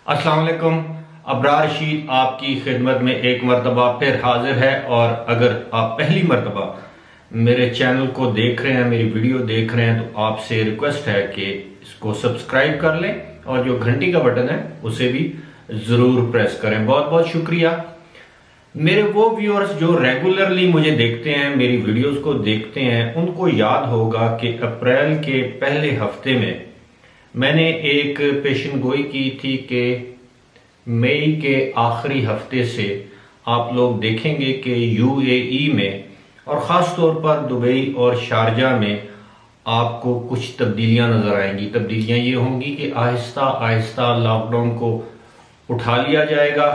अस्सलाम वालेकुम। अबरार रशीद आपकी खिदमत में एक मरतबा फिर हाजिर है। और अगर आप पहली मरतबा मेरे चैनल को देख रहे हैं, मेरी वीडियो देख रहे हैं, तो आपसे रिक्वेस्ट है कि इसको सब्सक्राइब कर लें और जो घंटी का बटन है उसे भी ज़रूर प्रेस करें। बहुत बहुत शुक्रिया। मेरे वो व्यूअर्स जो रेगुलरली मुझे देखते हैं, मेरी वीडियोस को देखते हैं, उनको याद होगा कि अप्रैल के पहले हफ्ते में मैंने एक पेशन गोई की थी कि मई के आखिरी हफ्ते से आप लोग देखेंगे कि यूएई में और ख़ास तौर पर दुबई और शारजा में आपको कुछ तब्दीलियां नज़र आएंगी। तब्दीलियां ये होंगी कि आहिस्ता आहिस्ता लॉकडाउन को उठा लिया जाएगा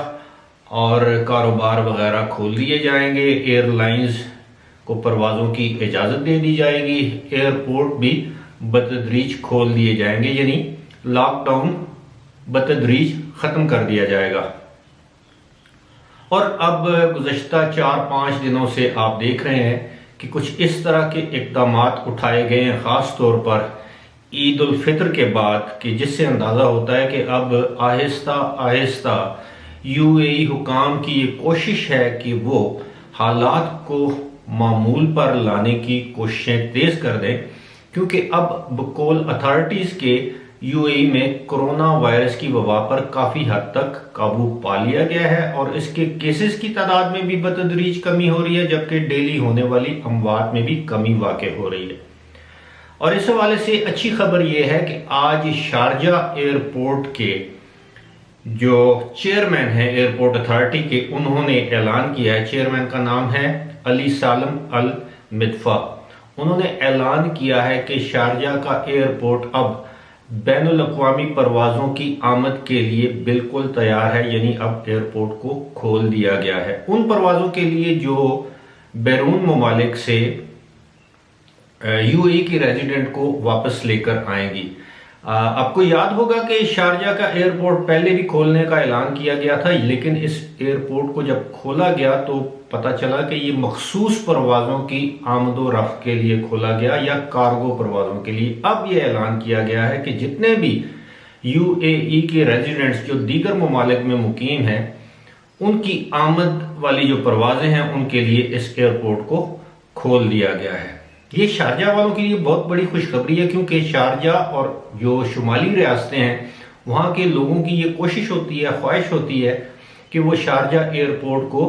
और कारोबार वगैरह खोल दिए जाएंगे। एयरलाइंस को परवाज़ों की इजाज़त दे दी जाएगी। एयरपोर्ट भी बतदरीज खोल दिए जाएंगे, यानी लॉकडाउन बतदरीज ख़त्म कर दिया जाएगा। और अब गुज़श्ता 4-5 दिनों से आप देख रहे हैं कि कुछ इस तरह के इक़दाम उठाए गए हैं, ख़ास तौर पर ईद उल फितर के बाद, कि जिससे अंदाज़ा होता है कि अब आहिस्ता आहिस्ता यूएई हुकाम की ये कोशिश है कि वो हालात को मामूल पर लाने की कोशिशें तेज़ कर दें, क्योंकि अब बकौल अथॉरिटीज़ के यूएई में कोरोना वायरस की वबा पर काफ़ी हद तक काबू पा लिया गया है और इसके केसेस की तादाद में भी बतदरीज कमी हो रही है, जबकि डेली होने वाली अमवात में भी कमी वाक़ हो रही है। और इस हवाले से अच्छी खबर यह है कि आज शारजा एयरपोर्ट के जो चेयरमैन हैं एयरपोर्ट अथॉरिटी के, उन्होंने ऐलान किया है। चेयरमैन का नाम है अली सालम अल मिदफा। उन्होंने ऐलान किया है कि शारजा का एयरपोर्ट अब बैनुल अक़वामी परवाज़ों की आमद के लिए बिल्कुल तैयार है, यानी अब एयरपोर्ट को खोल दिया गया है उन परवाज़ों के लिए जो बैरून ममालिक से यूएई के रेजिडेंट को वापस लेकर आएंगी। आपको याद होगा कि शारजा का एयरपोर्ट पहले भी खोलने का ऐलान किया गया था, लेकिन इस एयरपोर्ट को जब खोला गया तो पता चला कि ये मखसूस परवाज़ों की आमदो रफ्त के लिए खोला गया या कार्गो परवाज़ों के लिए। अब ये ऐलान किया गया है कि जितने भी यूएई के रेजिडेंट्स जो दीगर ममालिक में मुकीम हैं, उनकी आमद वाली जो परवाज़ें हैं उनके लिए इस एयरपोर्ट को खोल दिया गया है। ये शारजा वालों के लिए बहुत बड़ी खुशखबरी है, क्योंकि शारजा और जो शुमाली रियासतें हैं वहाँ के लोगों की ये कोशिश होती है, ख्वाहिश होती है कि वो शारजा एयरपोर्ट को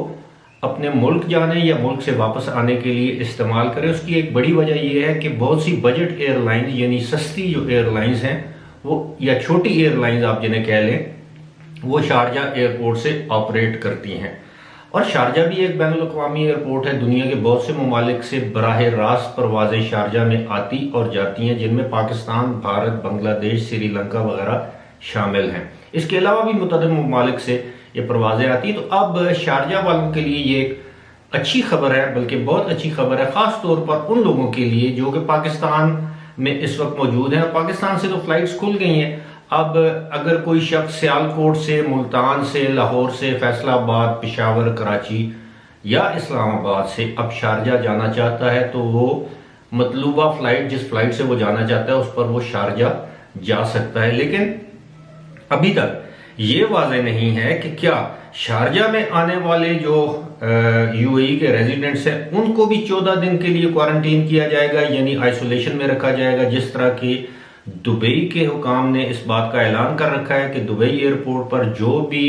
अपने मुल्क जाने या मुल्क से वापस आने के लिए इस्तेमाल करें। उसकी एक बड़ी वजह यह है कि बहुत सी बजट एयरलाइंस, यानी सस्ती जो एयरलाइंस हैं वो, या छोटी एयरलाइंस आप जिन्हें कह लें, वो शारजा एयरपोर्ट से ऑपरेट करती हैं। और शारजा भी एक बैनुल अक़वामी एयरपोर्ट है। दुनिया के बहुत से ममालिक से बराह रास्त परवाज़ें शारजा में आती और जाती हैं, जिनमें पाकिस्तान, भारत, बांग्लादेश, श्रीलंका वगैरह शामिल हैं। इसके अलावा भी मुतअद्दिद ममालिक से ये परवाज़ें आती हैं। तो अब शारजा वालों के लिए ये एक अच्छी खबर है, बल्कि बहुत अच्छी खबर है, ख़ास तौर पर उन लोगों के लिए जो कि पाकिस्तान में इस वक्त मौजूद हैं। पाकिस्तान से तो फ़्लाइट्स खुल गई हैं। अब अगर कोई शख्स सियालकोट से, मुल्तान से, लाहौर से, फैसलाबाद, पेशावर, कराची या इस्लामाबाद से अब शारजा जाना चाहता है तो वो मतलूबा फ़्लाइट, जिस फ़्लाइट से वो जाना चाहता है, उस पर वो शारजा जा सकता है। लेकिन अभी तक ये वाज़ेह नहीं है कि क्या शारजा में आने वाले जो यूएई के रेजिडेंट्स हैं उनको भी 14 दिन के लिए क्वारंटीन किया जाएगा, यानी आइसोलेशन में रखा जाएगा, जिस तरह की दुबई के हुकाम ने इस बात का ऐलान कर रखा है कि दुबई एयरपोर्ट पर जो भी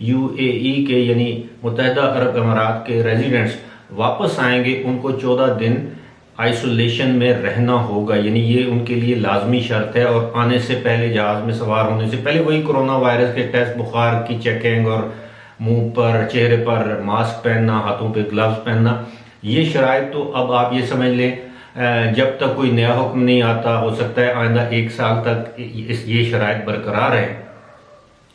यूएई के यानी मुत्तहिदा अरब अमारात के रेजिडेंट्स वापस आएंगे उनको 14 दिन आइसोलेशन में रहना होगा, यानी ये उनके लिए लाजमी शर्त है। और आने से पहले, जहाज़ में सवार होने से पहले, वही कोरोना वायरस के टेस्ट, बुखार की चेकिंग और मुंह पर, चेहरे पर मास्क पहनना, हाथों पे ग्लव्स पहनना, ये शराइत तो अब आप ये समझ लें जब तक कोई नया हुक्म नहीं आता, हो सकता है आइंदा 1 साल तक ये शराइत बरकरार है।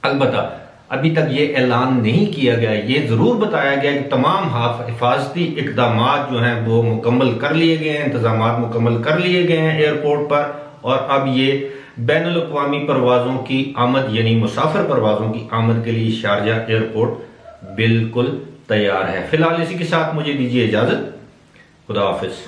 अलबत्ता अभी तक ये ऐलान नहीं किया गया। ये ज़रूर बताया गया कि तमाम हिफाजती इक़दाम जो हैं वो मुकम्मल कर लिए गए हैं, इंतज़ाम मुकम्मल कर लिए गए हैं एयरपोर्ट पर, और अब ये बैनुल अक़वामी परवाज़ों की आमद, यानी मुसाफिर परवाज़ों की आमद के लिए शारजा एयरपोर्ट बिल्कुल तैयार है। फ़िलहाल इसी के साथ मुझे दीजिए इजाज़त। खुदा हाफिज़।